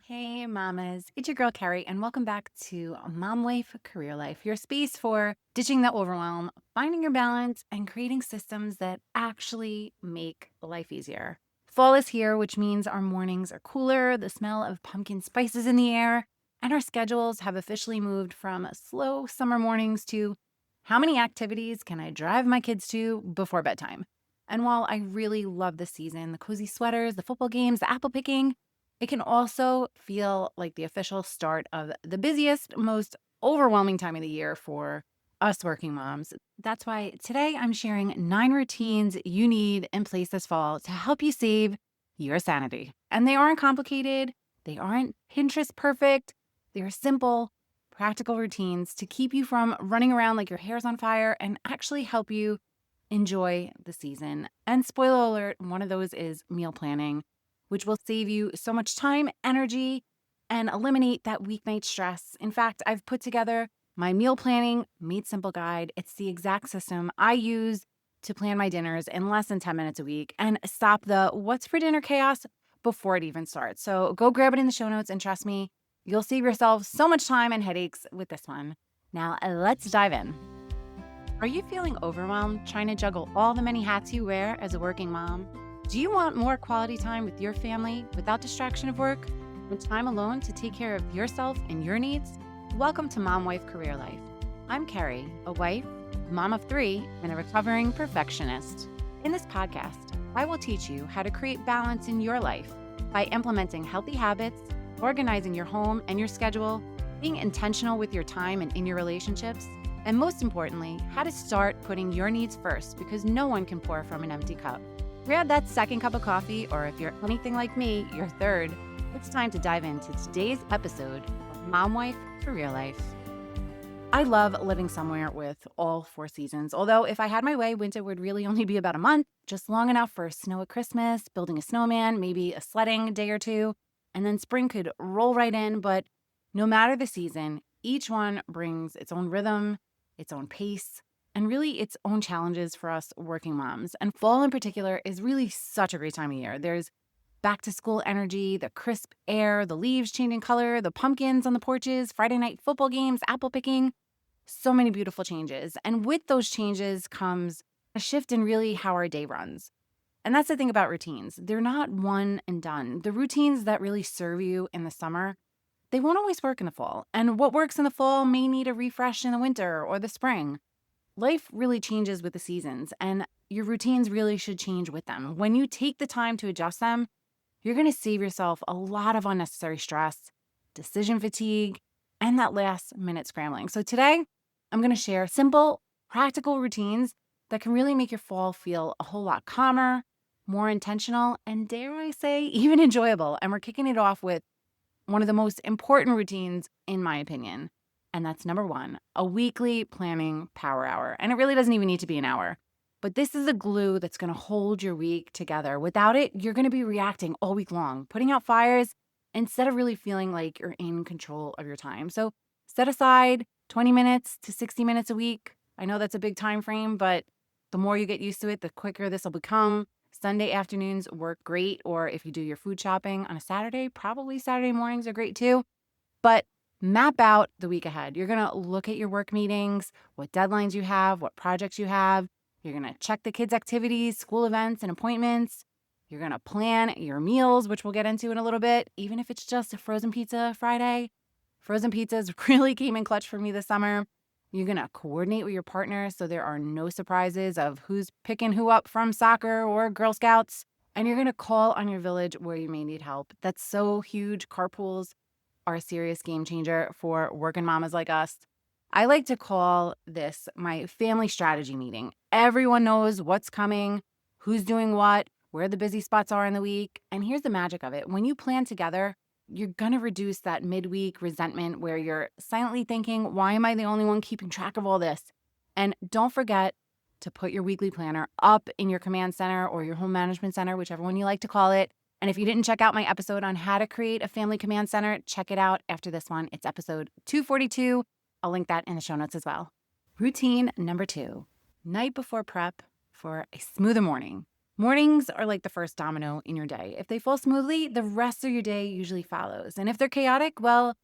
Hey, mamas. It's your girl, Carrie, and welcome back to Mom Life, Career Life, your space for ditching the overwhelm, finding your balance, and creating systems that actually make life easier. Fall is here, which means our mornings are cooler, the smell of pumpkin spices in the air, and our schedules have officially moved from slow summer mornings to how many activities can I drive my kids to before bedtime? And while I really love the season, the cozy sweaters, the football games, the apple picking, it can also feel like the official start of the busiest, most overwhelming time of the year for us working moms. That's why today I'm sharing 9 routines you need in place this fall to help you save your sanity. And they aren't complicated, they aren't Pinterest perfect, they're simple, practical routines to keep you from running around like your hair's on fire and actually help you enjoy the season. And spoiler alert, one of those is meal planning, which will save you so much time, energy, and eliminate that weeknight stress. In fact, I've put together my meal planning made simple guide. It's the exact system I use to plan my dinners in less than 10 minutes a week and stop the what's for dinner chaos before it even starts. So go grab it in the show notes and trust me, you'll save yourself so much time and headaches with this one. Now, let's dive in. Are you feeling overwhelmed trying to juggle all the many hats you wear as a working mom? Do you want more quality time with your family without distraction of work and time alone to take care of yourself and your needs? Welcome to Mom Wife Career Life. I'm Carrie, a wife, mom of 3, and a recovering perfectionist. In this podcast, I will teach you how to create balance in your life by implementing healthy habits, organizing your home and your schedule, being intentional with your time and in your relationships, and most importantly, how to start putting your needs first because no one can pour from an empty cup. Grab that second cup of coffee, or if you're anything like me, your third. It's time to dive into today's episode of Mom Wife Career Life. I love living somewhere with all 4 seasons, although if I had my way, winter would really only be about a month, just long enough for snow at Christmas, building a snowman, maybe a sledding day or two, and then spring could roll right in. But no matter the season, each one brings its own rhythm, its own pace, and really its own challenges for us working moms. And fall in particular is really such a great time of year. There's back to school energy, the crisp air, the leaves changing color, the pumpkins on the porches, Friday night football games, apple picking, so many beautiful changes. And with those changes comes a shift in really how our day runs. And that's the thing about routines. They're not one and done. The routines that really serve you in the summer, they won't always work in the fall. And what works in the fall may need a refresh in the winter or the spring. Life really changes with the seasons, and your routines really should change with them. When you take the time to adjust them, you're going to save yourself a lot of unnecessary stress, decision fatigue, and that last minute scrambling. So today, I'm going to share simple, practical routines that can really make your fall feel a whole lot calmer, more intentional, and dare I say, even enjoyable. And we're kicking it off with one of the most important routines, in my opinion. And that's number 1, a weekly planning power hour. And it really doesn't even need to be an hour. But this is the glue that's going to hold your week together. Without it, you're going to be reacting all week long, putting out fires instead of really feeling like you're in control of your time. So set aside 20 minutes to 60 minutes a week. I know that's a big time frame, but the more you get used to it, the quicker this will become. Sunday afternoons work great, or if you do your food shopping on a Saturday, probably Saturday mornings are great too. But map out the week ahead. You're going to look at your work meetings, what deadlines you have, what projects you have. You're going to check the kids' activities, school events, and appointments. You're going to plan your meals, which we'll get into in a little bit, even if it's just a frozen pizza Friday. Frozen pizzas really came in clutch for me this summer. You're going to coordinate with your partner so there are no surprises of who's picking who up from soccer or Girl Scouts. And you're going to call on your village where you may need help. That's so huge. Carpools are a serious game changer for working mamas like us. I like to call this my family strategy meeting. Everyone knows what's coming, who's doing what, where the busy spots are in the week. And here's the magic of it. When you plan together, you're going to reduce that midweek resentment where you're silently thinking, why am I the only one keeping track of all this? And don't forget to put your weekly planner up in your command center or your home management center, whichever one you like to call it. And if you didn't check out my episode on how to create a family command center, check it out after this one. It's episode 242. I'll link that in the show notes as well. Routine number 2, night before prep for a smoother morning. Mornings are like the first domino in your day. If they fall smoothly, the rest of your day usually follows. And if they're chaotic, well,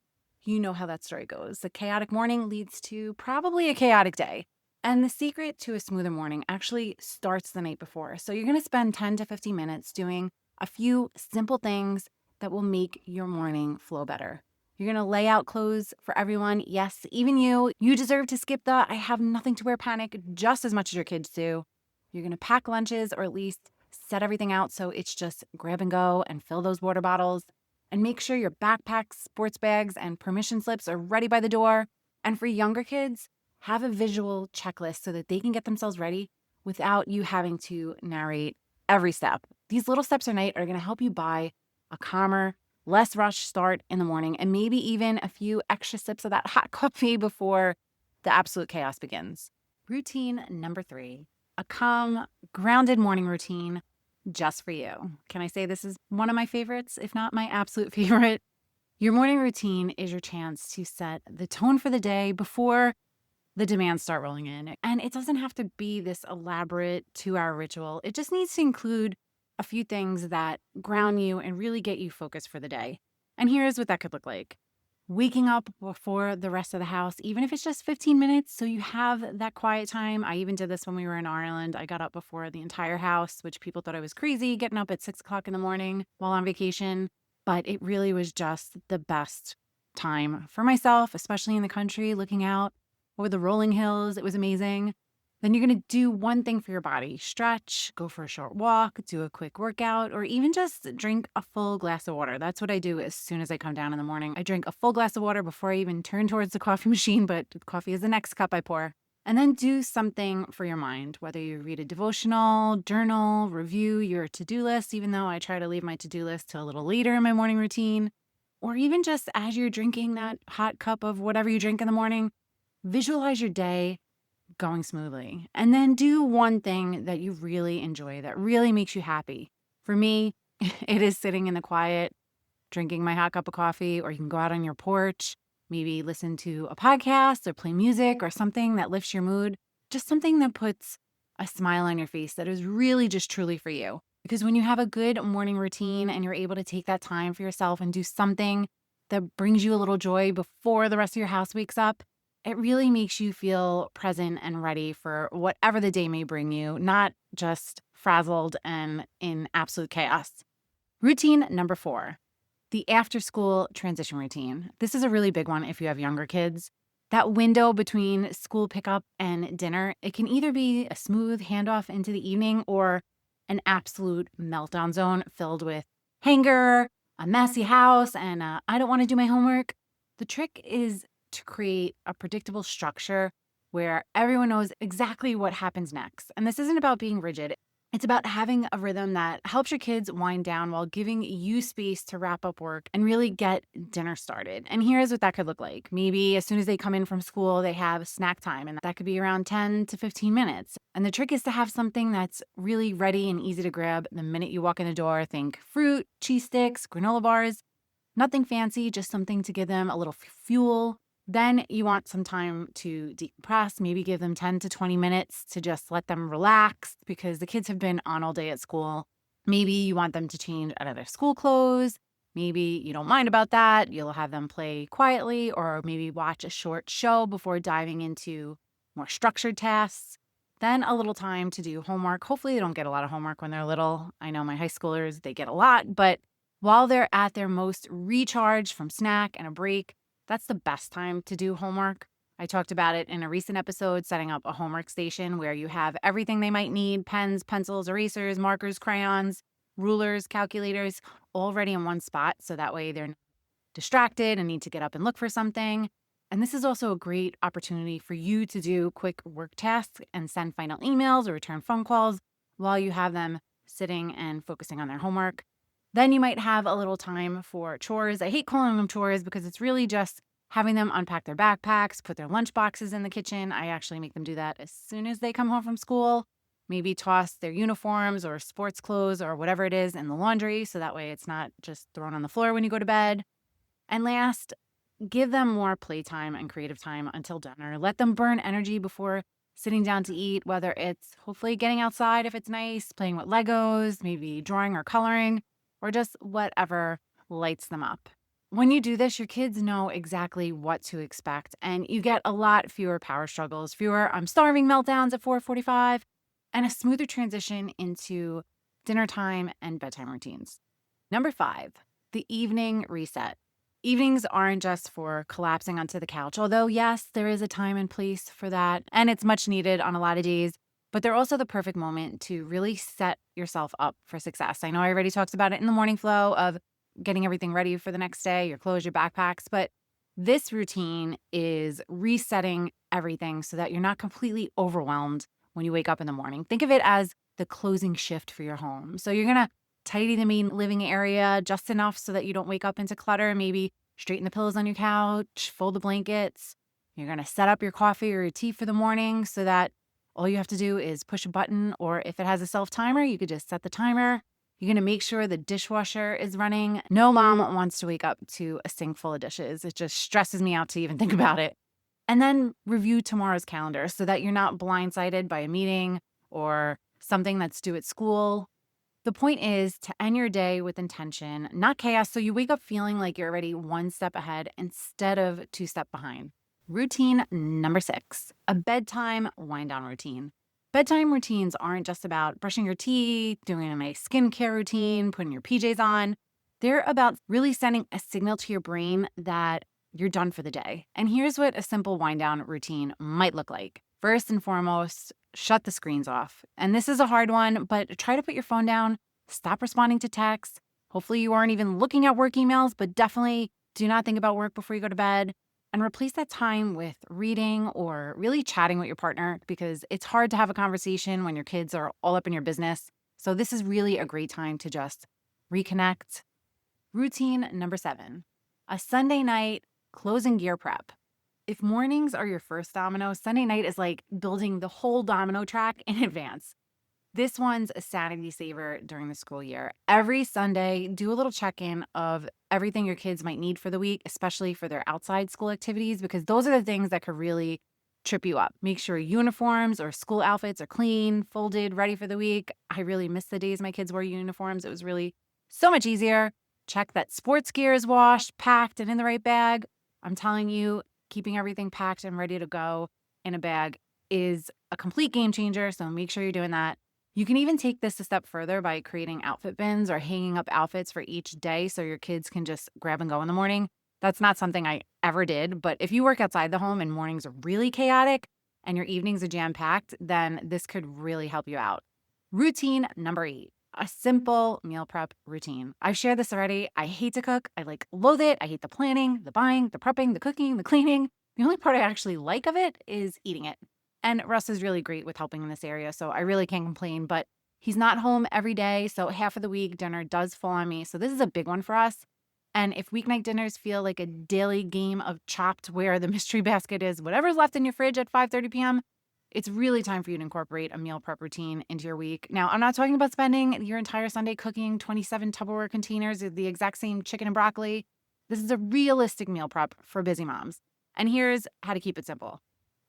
you know how that story goes. A chaotic morning leads to probably a chaotic day. And the secret to a smoother morning actually starts the night before. So you're going to spend 10 to 15 minutes doing a few simple things that will make your morning flow better. You're going to lay out clothes for everyone. Yes, even you. You deserve to skip the I have nothing to wear panic just as much as your kids do. You're going to pack lunches or at least set everything out so it's just grab and go and fill those water bottles. And make sure your backpacks, sports bags, and permission slips are ready by the door. And for younger kids, have a visual checklist so that they can get themselves ready without you having to narrate every step. These little steps at night are going to help you buy a calmer, less rushed start in the morning, and maybe even a few extra sips of that hot coffee before the absolute chaos begins. Routine number 3, a calm, grounded morning routine just for you. Can I say this is one of my favorites, if not my absolute favorite? Your morning routine is your chance to set the tone for the day before the demands start rolling in. And it doesn't have to be this elaborate 2-hour ritual. It just needs to include a few things that ground you and really get you focused for the day. And here's what that could look like. Waking up before the rest of the house, even if it's just 15 minutes, so you have that quiet time. I even did this when we were in Ireland. I got up before the entire house, which people thought I was crazy, getting up at 6 o'clock in the morning while on vacation. But it really was just the best time for myself, especially in the country, looking out over the rolling hills. It was amazing. Then you're going to do one thing for your body: stretch, go for a short walk, do a quick workout, or even just drink a full glass of water. That's what I do as soon as I come down in the morning. I drink a full glass of water before I even turn towards the coffee machine, but coffee is the next cup I pour. And then do something for your mind, whether you read a devotional, journal, review your to-do list, even though I try to leave my to-do list till a little later in my morning routine, or even just as you're drinking that hot cup of whatever you drink in the morning, visualize your day going smoothly. And then do one thing that you really enjoy, that really makes you happy. For me, it is sitting in the quiet, drinking my hot cup of coffee, or you can go out on your porch, maybe listen to a podcast or play music or something that lifts your mood, just something that puts a smile on your face that is really just truly for you. Because when you have a good morning routine and you're able to take that time for yourself and do something that brings you a little joy before the rest of your house wakes up, it really makes you feel present and ready for whatever the day may bring you, not just frazzled and in absolute chaos. Routine number 4, the after school transition routine. This is a really big one if you have younger kids. That window between school pickup and dinner, it can either be a smooth handoff into the evening or an absolute meltdown zone filled with hanger, a messy house, and I don't want to do my homework. The trick is to create a predictable structure where everyone knows exactly what happens next. And this isn't about being rigid. It's about having a rhythm that helps your kids wind down while giving you space to wrap up work and really get dinner started. And here's what that could look like. Maybe as soon as they come in from school, they have snack time, and that could be around 10 to 15 minutes. And the trick is to have something that's really ready and easy to grab the minute you walk in the door. Think fruit, cheese sticks, granola bars, nothing fancy, just something to give them a little fuel. Then you want some time to decompress, maybe give them 10 to 20 minutes to just let them relax because the kids have been on all day at school. Maybe you want them to change out of their school clothes. Maybe you don't mind about that. You'll have them play quietly or maybe watch a short show before diving into more structured tasks. Then a little time to do homework. Hopefully they don't get a lot of homework when they're little. I know my high schoolers, they get a lot, but while they're at their most recharged from snack and a break, that's the best time to do homework. I talked about it in a recent episode, setting up a homework station where you have everything they might need: pens, pencils, erasers, markers, crayons, rulers, calculators, all ready in one spot. So that way they're not distracted and need to get up and look for something. And this is also a great opportunity for you to do quick work tasks and send final emails or return phone calls while you have them sitting and focusing on their homework. Then you might have a little time for chores. I hate calling them chores because it's really just having them unpack their backpacks, put their lunch boxes in the kitchen. I actually make them do that as soon as they come home from school. Maybe toss their uniforms or sports clothes or whatever it is in the laundry so that way it's not just thrown on the floor when you go to bed. And last, give them more playtime and creative time until dinner. Let them burn energy before sitting down to eat, whether it's hopefully getting outside if it's nice, playing with Legos, maybe drawing or coloring, or just whatever lights them up. When you do this, your kids know exactly what to expect, and you get a lot fewer power struggles, fewer "I'm starving" meltdowns at 4:45, and a smoother transition into dinner time and bedtime routines. Number 5, the evening reset. Evenings aren't just for collapsing onto the couch, although, yes, there is a time and place for that, and it's much needed on a lot of days, but they're also the perfect moment to really set yourself up for success. I know I already talked about it in the morning flow of getting everything ready for the next day, your clothes, your backpacks, but this routine is resetting everything so that you're not completely overwhelmed when you wake up in the morning. Think of it as the closing shift for your home. So you're going to tidy the main living area just enough so that you don't wake up into clutter. Maybe straighten the pillows on your couch, fold the blankets. You're going to set up your coffee or your tea for the morning so that all you have to do is push a button, or if it has a self timer, you could just set the timer. You're going to make sure the dishwasher is running. No mom wants to wake up to a sink full of dishes. It just stresses me out to even think about it. And then review tomorrow's calendar so that you're not blindsided by a meeting or something that's due at school. The point is to end your day with intention, not chaos, so you wake up feeling like you're already one step ahead instead of two steps behind. Routine number 6, a bedtime wind down routine. Bedtime routines aren't just about brushing your teeth, doing a nice skincare routine, putting your PJs on. They're about really sending a signal to your brain that you're done for the day. And here's what a simple wind down routine might look like. First and foremost, shut the screens off. And this is a hard one, but try to put your phone down, stop responding to texts. Hopefully you aren't even looking at work emails, but definitely do not think about work before you go to bed. And replace that time with reading or really chatting with your partner, because it's hard to have a conversation when your kids are all up in your business. So this is really a great time to just reconnect. Routine number 7, a Sunday night closing gear prep. If mornings are your first domino, Sunday night is like building the whole domino track in advance. This one's a sanity saver during the school year. Every Sunday, do a little check-in of everything your kids might need for the week, especially for their outside school activities, because those are the things that could really trip you up. Make sure uniforms or school outfits are clean, folded, ready for the week. I really miss the days my kids wore uniforms. It was really so much easier. Check that sports gear is washed, packed, and in the right bag. I'm telling you, keeping everything packed and ready to go in a bag is a complete game changer, so make sure you're doing that. You can even take this a step further by creating outfit bins or hanging up outfits for each day so your kids can just grab and go in the morning. That's not something I ever did, but if you work outside the home and mornings are really chaotic and your evenings are jam-packed, then this could really help you out. Routine number 8, a simple meal prep routine. I've shared this already. I hate to cook. I loathe it. I hate the planning, the buying, the prepping, the cooking, the cleaning. The only part I actually like of it is eating it. And Russ is really great with helping in this area, so I really can't complain, but he's not home every day, so half of the week dinner does fall on me. So this is a big one for us. And if weeknight dinners feel like a daily game of Chopped, where the mystery basket is whatever's left in your fridge at 5:30 p.m., it's really time for you to incorporate a meal prep routine into your week. Now, I'm not talking about spending your entire Sunday cooking 27 Tupperware containers of the exact same chicken and broccoli. This is a realistic meal prep for busy moms. And here's how to keep it simple.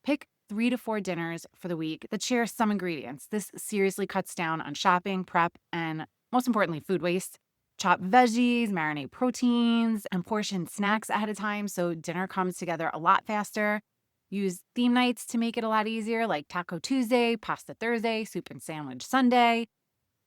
Pick 3 to 4 dinners for the week that share some ingredients. This seriously cuts down on shopping, prep, and most importantly, food waste. Chop veggies, marinate proteins, and portion snacks ahead of time so dinner comes together a lot faster. Use theme nights to make it a lot easier, like Taco Tuesday, Pasta Thursday, Soup and Sandwich Sunday.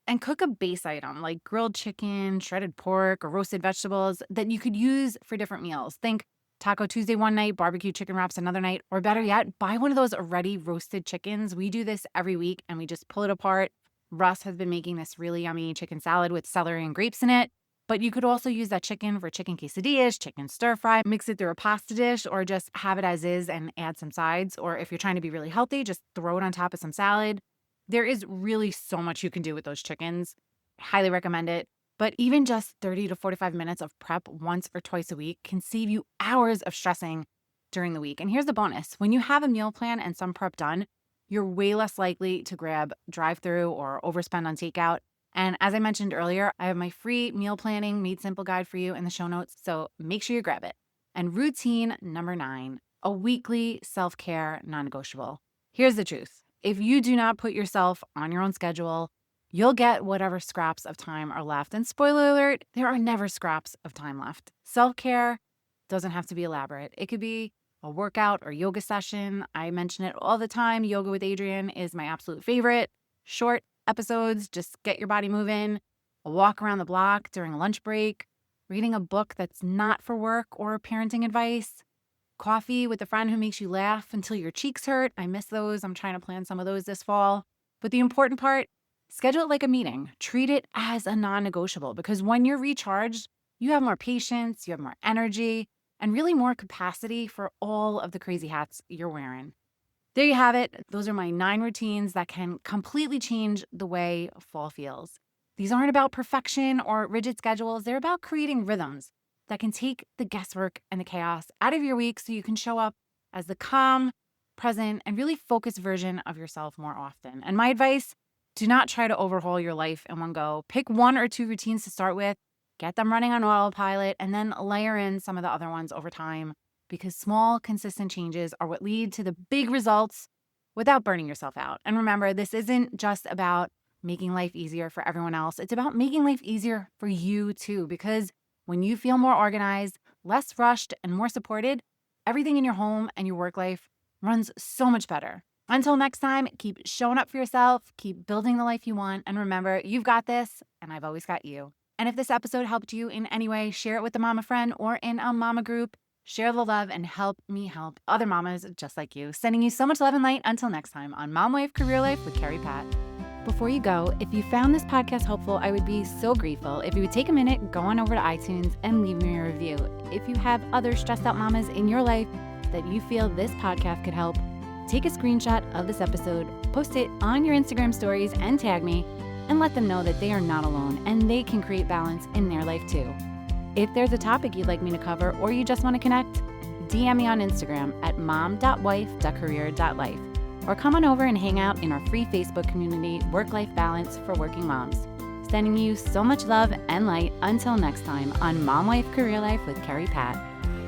And cook a base item like grilled chicken, shredded pork, or roasted vegetables that you could use for different meals. Think Taco Tuesday one night, barbecue chicken wraps another night, or better yet, buy one of those already roasted chickens. We do this every week and we just pull it apart. Russ has been making this really yummy chicken salad with celery and grapes in it. But you could also use that chicken for chicken quesadillas, chicken stir fry, mix it through a pasta dish, or just have it as is and add some sides. Or if you're trying to be really healthy, just throw it on top of some salad. There is really so much you can do with those chickens. Highly recommend it. But even just 30 to 45 minutes of prep once or twice a week can save you hours of stressing during the week. And here's the bonus. When you have a meal plan and some prep done, you're way less likely to grab drive-through or overspend on takeout. And as I mentioned earlier, I have my free meal planning made simple guide for you in the show notes, so make sure you grab it. And routine number 9, a weekly self-care non-negotiable. Here's the truth. If you do not put yourself on your own schedule, you'll get whatever scraps of time are left. And spoiler alert, there are never scraps of time left. Self-care doesn't have to be elaborate. It could be a workout or yoga session. I mention it all the time. Yoga with Adrienne is my absolute favorite. Short episodes, just get your body moving. A walk around the block during a lunch break. Reading a book that's not for work or parenting advice. Coffee with a friend who makes you laugh until your cheeks hurt. I miss those. I'm trying to plan some of those this fall. But the important part, schedule it like a meeting. Treat it as a non-negotiable because when you're recharged, you have more patience, you have more energy, and really more capacity for all of the crazy hats you're wearing. There you have it. Those are my 9 routines that can completely change the way fall feels. These aren't about perfection or rigid schedules. They're about creating rhythms that can take the guesswork and the chaos out of your week so you can show up as the calm, present, and really focused version of yourself more often. And my advice, do not try to overhaul your life in one go. Pick 1 or 2 routines to start with, get them running on autopilot, and then layer in some of the other ones over time because small, consistent changes are what lead to the big results without burning yourself out. And remember, this isn't just about making life easier for everyone else. It's about making life easier for you too, because when you feel more organized, less rushed, and more supported, everything in your home and your work life runs so much better. Until next time, keep showing up for yourself, keep building the life you want, and remember, you've got this, and I've always got you. And if this episode helped you in any way, share it with a mama friend or in a mama group. Share the love and help me help other mamas just like you. Sending you so much love and light until next time on Mom Life, Career Life with Carrie Pat. Before you go, if you found this podcast helpful, I would be so grateful if you would take a minute, go on over to iTunes and leave me a review. If you have other stressed out mamas in your life that you feel this podcast could help, take a screenshot of this episode, post it on your Instagram stories and tag me, and let them know that they are not alone and they can create balance in their life too. If there's a topic you'd like me to cover or you just want to connect, DM me on Instagram at mom.wife.career.life. Or come on over and hang out in our free Facebook community, Work-Life Balance for Working Moms. Sending you so much love and light until next time on Mom Life Career Life with Carrie Pat.